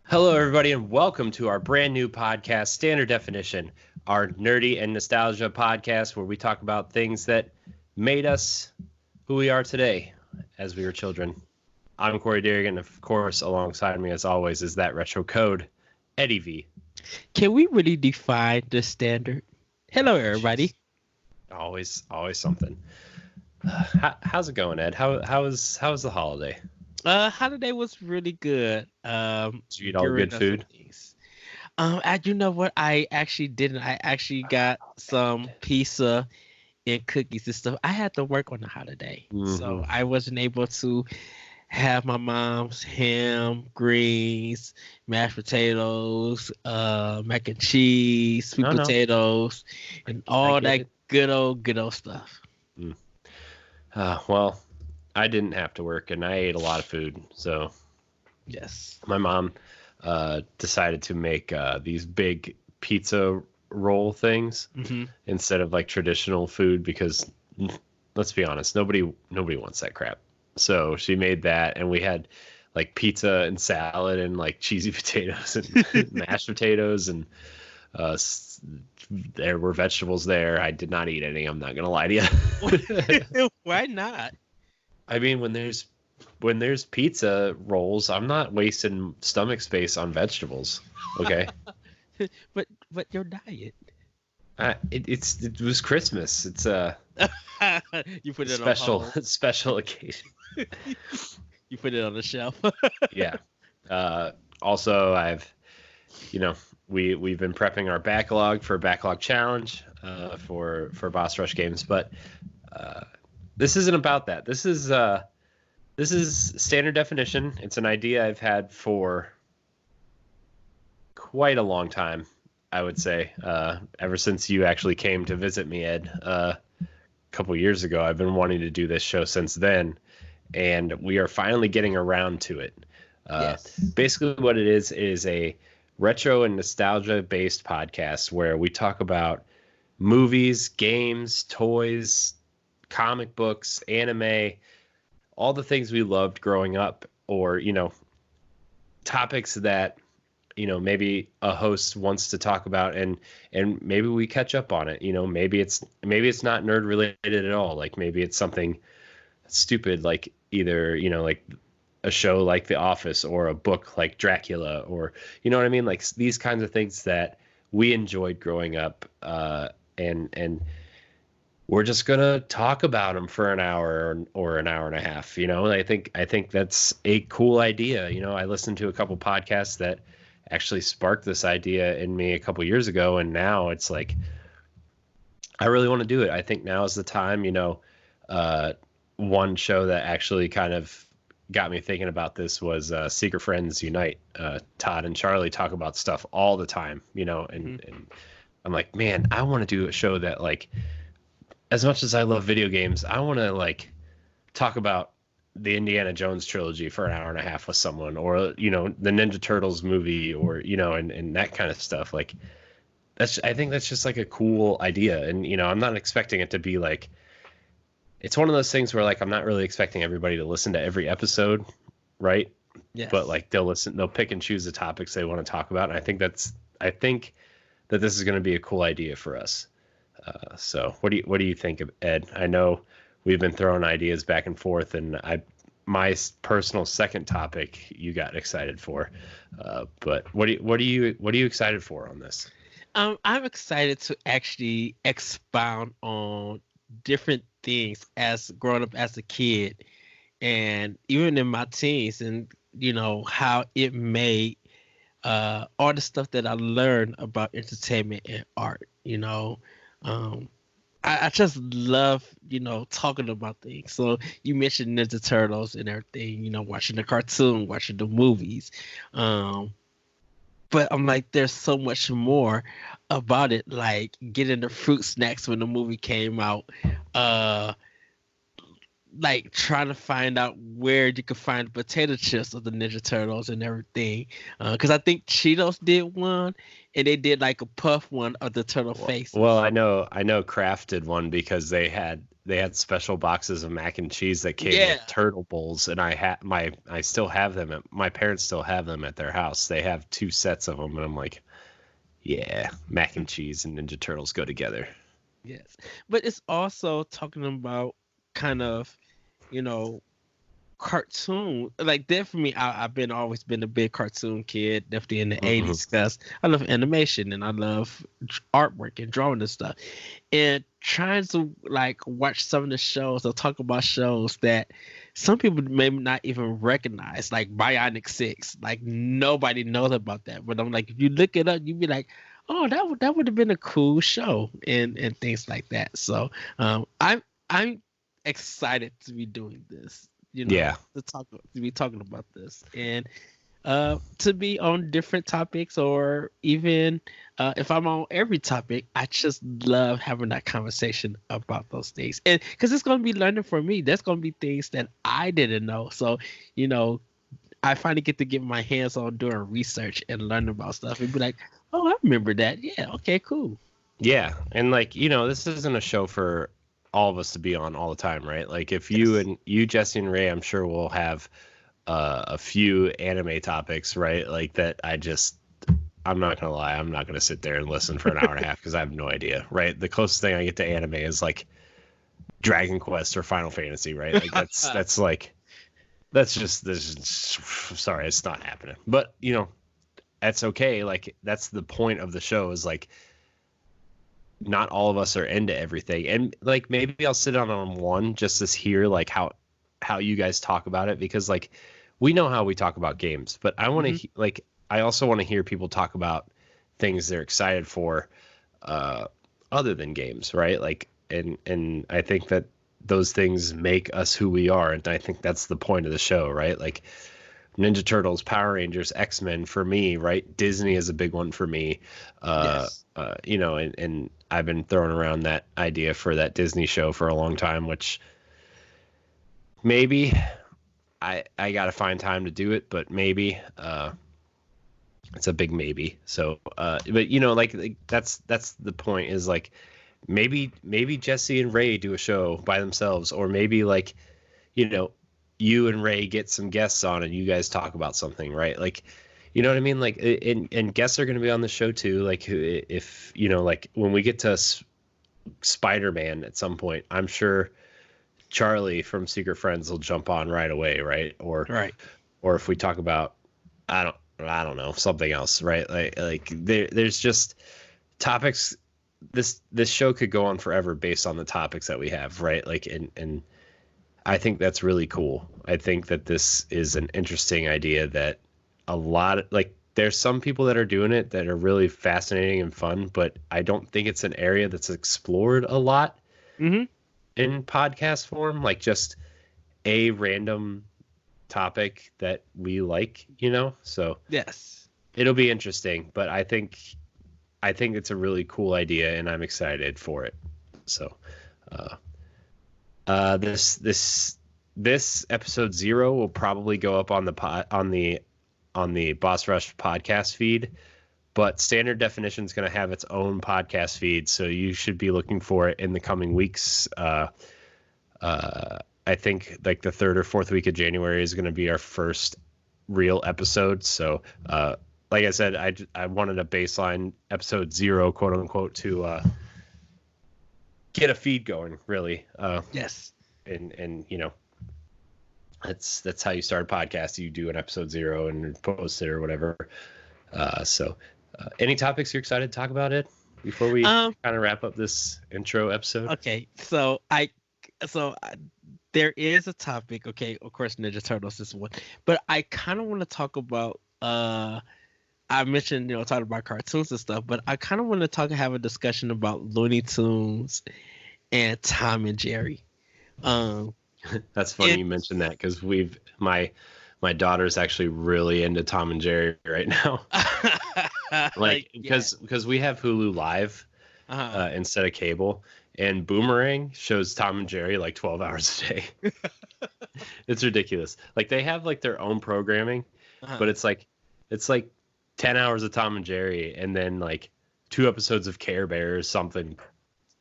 Hello, everybody, and welcome to our brand new podcast, Standard Definition, our nerdy and nostalgia podcast where we talk about things that made us who we are today as we were children. I'm Corey Derrigan, and of course, alongside me, as always, is that retro code, Eddie V. Can we really define the standard? Hello, everybody. Always something. How's it going, Ed? How was the holiday? Holiday was really good. Did you eat all the good food? You know what? I actually didn't. I actually got some pizza and cookies and stuff. I had to work on the holiday, so I wasn't able to have my mom's ham, greens, mashed potatoes, mac and cheese, sweet potatoes, and all that good old stuff. Well, I didn't have to work, and I ate a lot of food. So, yes, my mom decided to make these big pizza roll things instead of like traditional food because, let's be honest, nobody wants that crap. So she made that, and we had like pizza and salad and like cheesy potatoes and mashed potatoes, and there were vegetables there. I did not eat any. I'm not gonna lie to you. Why not? I mean, when there's pizza rolls, I'm not wasting stomach space on vegetables. Okay. but your diet. It was Christmas. It's you put it special on special occasion. You put it on the shelf. Yeah. Also, we've been prepping our backlog for backlog challenge for Boss Rush games, but this isn't about that. This is Standard Definition. It's an idea I've had for quite a long time, I would say, ever since you actually came to visit me, Ed, a couple years ago. I've been wanting to do this show since then, and we are finally getting around to it. Yes. Basically, what it is a retro and nostalgia-based podcast where we talk about movies, games, toys, comic books, anime, all the things we loved growing up, or topics that maybe a host wants to talk about, and maybe we catch up on it. Maybe it's not nerd related at all. Like maybe it's something stupid, like either like a show like The Office or a book like Dracula, or you know what I mean, like these kinds of things that we enjoyed growing up, and we're just gonna talk about them for an hour or an hour and a half. I think that's a cool idea. I listened to a couple podcasts that actually sparked this idea in me a couple years ago, and now it's like I really want to do it. I think now is the time. One show that actually kind of got me thinking about this was Secret Friends Unite. Todd and Charlie talk about stuff all the time, and I'm like, man, I want to do a show that, like, as much as I love video games, I want to like talk about the Indiana Jones trilogy for an hour and a half with someone, or the Ninja Turtles movie, or and that kind of stuff. Like I think that's just like a cool idea, and I'm not expecting it to be like, it's one of those things where like I'm not really expecting everybody to listen to every episode, right? Yes. But like they'll pick and choose the topics they want to talk about, and I think that this is going to be a cool idea for us. So what do you think of, Ed? I know we've been throwing ideas back and forth, and my personal second topic you got excited for, but what are you excited for on this? I'm excited to actually expound on different things as growing up as a kid, and even in my teens, and how it made all the stuff that I learned about entertainment and art. I just love, talking about things. So you mentioned Ninja Turtles and everything, watching the cartoon, watching the movies. But I'm like, there's so much more about it, like getting the fruit snacks when the movie came out, like trying to find out where you could find potato chips of the Ninja Turtles and everything. Because I think Cheetos did one, and they did like a puff one of the turtle faces. Well, I know Kraft did one because they had special boxes of mac and cheese that came with turtle bowls, and I still have them. My parents still have them at their house. They have 2 sets of them, and I'm like, yeah, mac and cheese and Ninja Turtles go together. Yes, but it's also talking about kind of, you know, cartoon. Like that for me, I've always been a big cartoon kid, definitely in the 80s, because I love animation and I love artwork and drawing and stuff. And trying to like watch some of the shows or talk about shows that some people may not even recognize, like Bionic 6. Like nobody knows about that. But I'm like, if you look it up, you'd be like, oh, that would have been a cool show and things like that. So I'm excited to be doing this. You know, to be talking about this and to be on different topics, or even if I'm on every topic, I just love having that conversation about those things. And because it's going to be learning for me, there's going to be things that I didn't know. So, you know, I finally get to get my hands on doing research and learning about stuff and be like, oh, I remember that. Yeah. Okay, cool. Yeah. And like, you know, this isn't a show for all of us to be on all the time, right? Like if you, Jesse and Ray, I'm sure we'll have a few anime topics, right? Like that I'm not gonna lie, I'm not gonna sit there and listen for an hour and a half because I have no idea, right? The closest thing I get to anime is like Dragon Quest or Final Fantasy, right? Like sorry, it's not happening. But you know, that's okay. Like that's the point of the show, is like not all of us are into everything, and like maybe I'll sit on one just to hear like how you guys talk about it, because like we know how we talk about games, but I want to like I also want to hear people talk about things they're excited for other than games, right? Like and I think that those things make us who we are, and I think that's the point of the show, right? Like Ninja Turtles, Power Rangers, X-Men for me, right? Disney is a big one for me. You know, and I've been throwing around that idea for that Disney show for a long time, which maybe I got to find time to do it, but maybe it's a big maybe. So, but you know, like that's the point, is like maybe Jesse and Ray do a show by themselves, or maybe like, you know, you and Ray get some guests on and you guys talk about something, right? Like, you know what I mean? Like, and guests are going to be on the show too. Like if, you know, like when we get to Spider-Man at some point, I'm sure Charlie from Secret Friends will jump on right away, right? Or if we talk about, I don't know, something else, right? Like there's just topics. This show could go on forever based on the topics that we have, right? Like, and I think that's really cool. I think that this is an interesting idea that a lot of, like, there's some people that are doing it that are really fascinating and fun, but I don't think it's an area that's explored a lot in podcast form. Like just a random topic that we like, you know? So yes, it'll be interesting, but I think it's a really cool idea and I'm excited for it. So, this episode 0 will probably go up on the Boss Rush podcast feed, but Standard Definition is going to have its own podcast feed, so you should be looking for it in the coming weeks. I think like the 3rd or 4th week of January is going to be our first real episode. So, like I said, I wanted a baseline episode 0, quote unquote, to get a feed going, really. Yes. And you know, that's how you start a podcast. You do an episode 0 and post it or whatever. So any topics you're excited to talk about, Ed, before we kind of wrap up this intro episode? Okay, so there is a topic. Okay, of course, Ninja Turtles is one, but I kind of want to talk about. I mentioned, you know, talking about cartoons and stuff, but I kind of want to have a discussion about Looney Tunes and Tom and Jerry. That's funny you mentioned that, because my daughter's actually really into Tom and Jerry right now. Like because we have Hulu Live instead of cable, and Boomerang shows Tom and Jerry like 12 hours a day. It's ridiculous. Like they have like their own programming, but it's like 10 hours of Tom and Jerry, and then like 2 episodes of Care Bear or something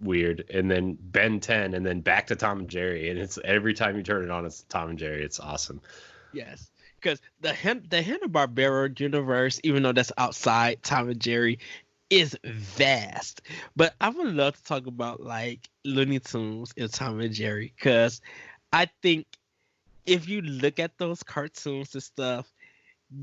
weird, and then Ben 10, and then back to Tom and Jerry, and it's every time you turn it on, it's Tom and Jerry. It's awesome. Yes, because the Hanna-Barbera universe, even though that's outside Tom and Jerry, is vast. But I would love to talk about like Looney Tunes and Tom and Jerry, because I think if you look at those cartoons and stuff,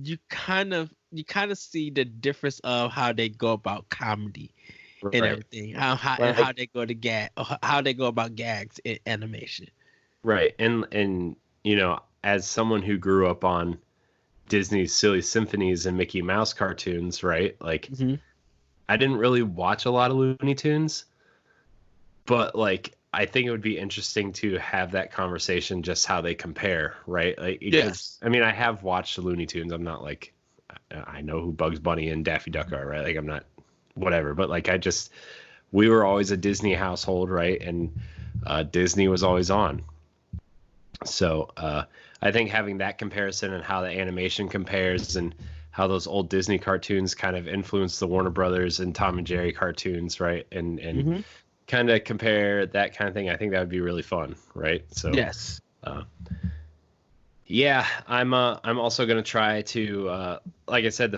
you kind of see the difference of how they go about comedy and everything, how they go to gag, how they go about gags in animation. Right, and you know, as someone who grew up on Disney's Silly Symphonies and Mickey Mouse cartoons, right? Like, I didn't really watch a lot of Looney Tunes, but like, I think it would be interesting to have that conversation, just how they compare, right? Like, yes. I mean, I have watched Looney Tunes. I'm not like, I know who Bugs Bunny and Daffy Duck are, right? Like, I'm not whatever, but like, we were always a Disney household, right? And Disney was always on. So I think having that comparison and how the animation compares and how those old Disney cartoons kind of influence the Warner Brothers and Tom and Jerry cartoons, right? And kind of compare that kind of thing. I think that would be really fun, right? So yes. Yeah, I'm also going to try to, like I said,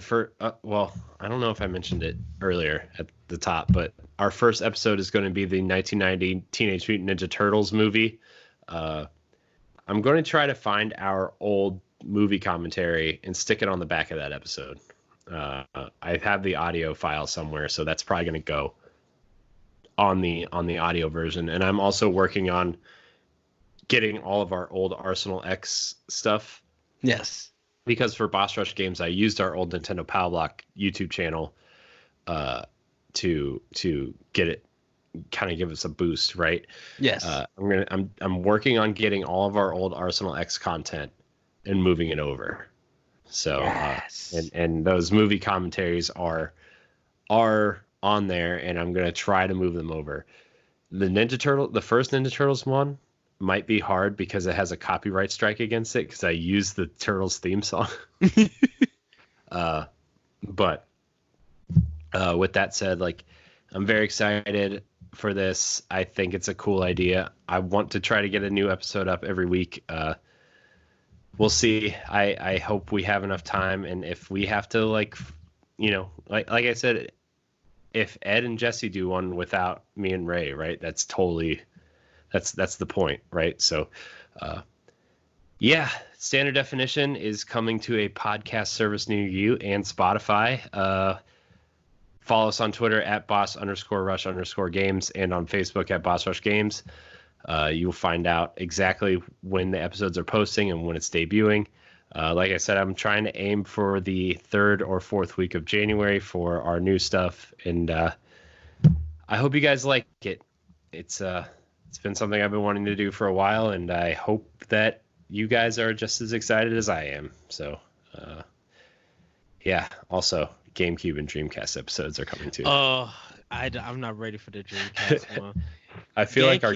well, I don't know if I mentioned it earlier at the top, but our first episode is going to be the 1990 Teenage Mutant Ninja Turtles movie. I'm going to try to find our old movie commentary and stick it on the back of that episode. I have the audio file somewhere, so that's probably going to go on the audio version. And I'm also working on getting all of our old Arsenal X stuff. Yes. Because for Boss Rush Games, I used our old Nintendo Power Block YouTube channel to get it, kind of give us a boost, right? Yes. I'm working on getting all of our old Arsenal X content and moving it over. So yes. And those movie commentaries are on there, and I'm gonna try to move them over. The first Ninja Turtles one might be hard because it has a copyright strike against it because I used the Turtles theme song. But with that said, like, I'm very excited for this. I think it's a cool idea. I want to try to get a new episode up every week. We'll see. I hope we have enough time, and if we have to, like, you know, like I said, if Ed and Jesse do one without me and Ray, right? That's the point, right? So, yeah, Standard Definition is coming to a podcast service near you and Spotify. Follow us on Twitter at boss_rush_games and on Facebook at Boss Rush Games. You'll find out exactly when the episodes are posting and when it's debuting. Like I said, I'm trying to aim for the 3rd or 4th week of January for our new stuff, and I hope you guys like it. It's been something I've been wanting to do for a while, and I hope that you guys are just as excited as I am. So, yeah. Also, GameCube and Dreamcast episodes are coming too. Oh, I'm not ready for the Dreamcast one. I feel like our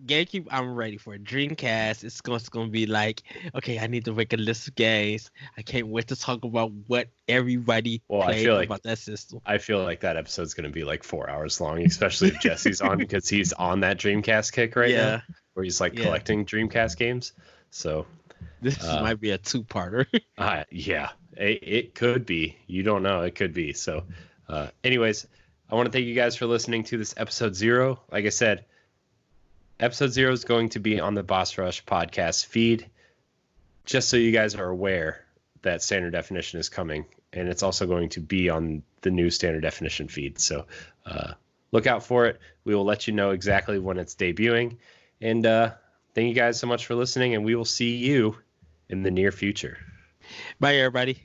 GameCube, I'm ready for it. Dreamcast, it's going to be like, okay, I need to make a list of games. I can't wait to talk about what everybody played about that system. I feel like that episode's going to be like 4 hours long, especially if Jesse's on, because he's on that Dreamcast kick right now, where he's like collecting Dreamcast games. So this might be a 2-parter. Yeah, it could be. You don't know. It could be. So anyways, I want to thank you guys for listening to this episode 0. Like I said, episode 0 is going to be on the Boss Rush podcast feed, just so you guys are aware that Standard Definition is coming, and it's also going to be on the new Standard Definition feed. So look out for it. We will let you know exactly when it's debuting. And thank you guys so much for listening, and we will see you in the near future. Bye, everybody.